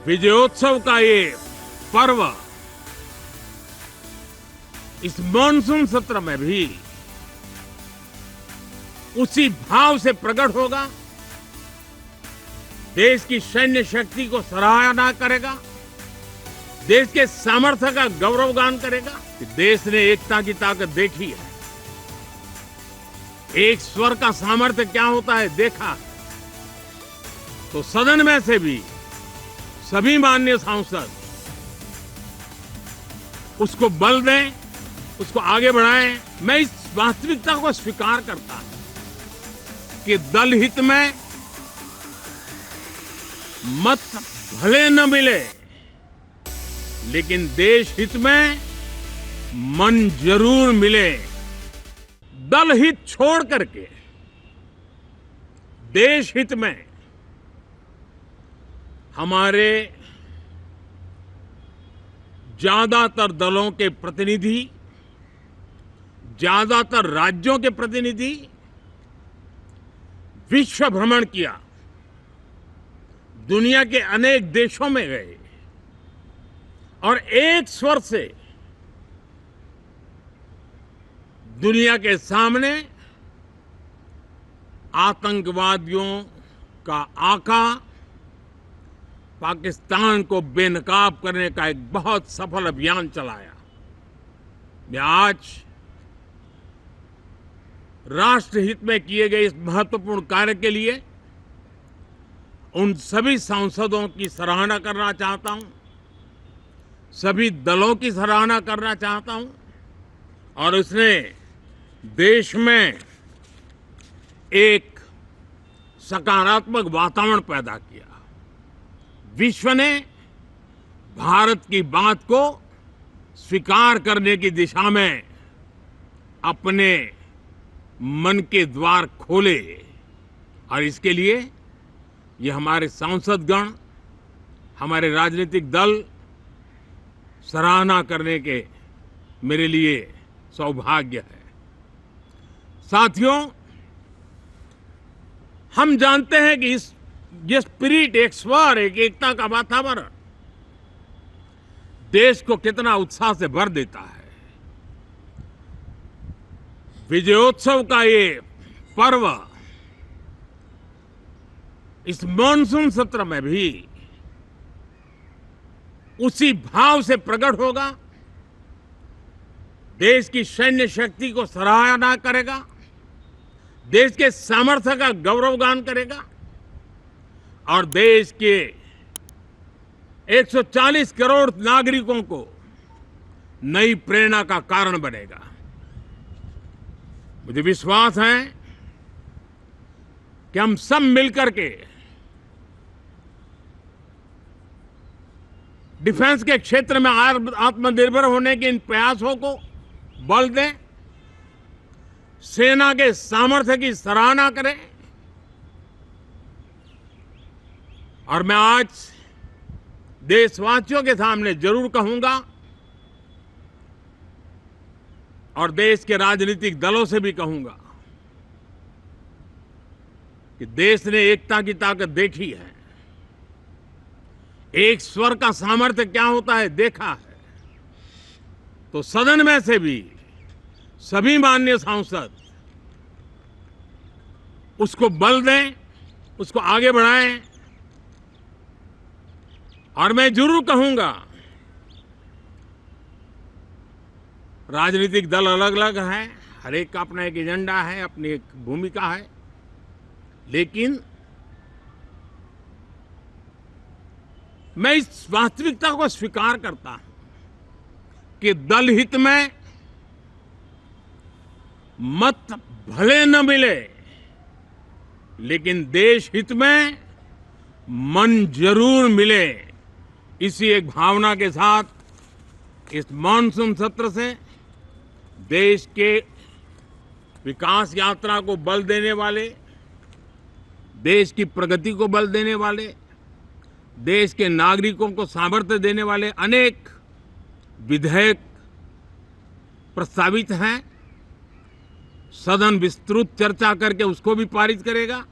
विजयोत्सव का ये पर्व इस मॉनसून सत्र में भी उसी भाव से प्रकट होगा। देश की सैन्य शक्ति को सराहना करेगा, देश के सामर्थ्य का गौरवगान करेगा कि देश ने एकता की ताकत देखी है, एक स्वर का सामर्थ्य क्या होता है देखा है। तो सदन में से भी सभी माननीय सांसद उसको बल दें, उसको आगे बढ़ाएं। मैं इस वास्तविकता को स्वीकार करता हूं कि दल हित में मत भले न मिले, लेकिन देश हित में मन जरूर मिले। दल हित छोड़ करके देश हित में हमारे ज्यादातर दलों के प्रतिनिधि, ज्यादातर राज्यों के प्रतिनिधि विश्व भ्रमण किया, दुनिया के अनेक देशों में गए और एक स्वर से दुनिया के सामने आतंकवादियों का आका पाकिस्तान को बेनकाब करने का एक बहुत सफल अभियान चलाया। मैं आज राष्ट्रहित में किए गए इस महत्वपूर्ण कार्य के लिए उन सभी सांसदों की सराहना करना चाहता हूं, सभी दलों की सराहना करना चाहता हूं और उसने देश में एक सकारात्मक वातावरण पैदा किया। विश्व ने भारत की बात को स्वीकार करने की दिशा में अपने मन के द्वार खोले और इसके लिए ये हमारे सांसदगण, हमारे राजनीतिक दल सराहना करने के मेरे लिए सौभाग्य है। साथियों, हम जानते हैं कि ये स्पिरिट, एक स्वर, एक एकता का वातावरण देश को कितना उत्साह से भर देता है। विजयोत्सव का ये पर्व इस मॉनसून सत्र में भी उसी भाव से प्रकट होगा। देश की सैन्य शक्ति को सराहना करेगा, देश के सामर्थ्य का गौरवगान करेगा और देश के 140 करोड़ नागरिकों को नई प्रेरणा का कारण बनेगा। मुझे विश्वास है कि हम सब मिलकर के डिफेंस के क्षेत्र में आत्मनिर्भर होने के इन प्रयासों को बल दें, सेना के सामर्थ्य की सराहना करें। और मैं आज देशवासियों के सामने जरूर कहूंगा और देश के राजनीतिक दलों से भी कहूंगा कि देश ने एकता की ताकत देखी है, एक स्वर का सामर्थ्य क्या होता है देखा है। तो सदन में से भी सभी माननीय सांसद उसको बल दें, उसको आगे बढ़ाएं। और मैं जरूर कहूंगा, राजनीतिक दल अलग अलग हैं, हर एक का अपना एक एजेंडा है, अपनी एक भूमिका है, लेकिन मैं इस वास्तविकता को स्वीकार करता हूं कि दल हित में मत भले न मिले, लेकिन देश हित में मन जरूर मिले। इसी एक भावना के साथ इस मॉनसून सत्र से देश के विकास यात्रा को बल देने वाले, देश की प्रगति को बल देने वाले, देश के नागरिकों को सामर्थ्य देने वाले अनेक विधेयक प्रस्तावित हैं। सदन विस्तृत चर्चा करके उसको भी पारित करेगा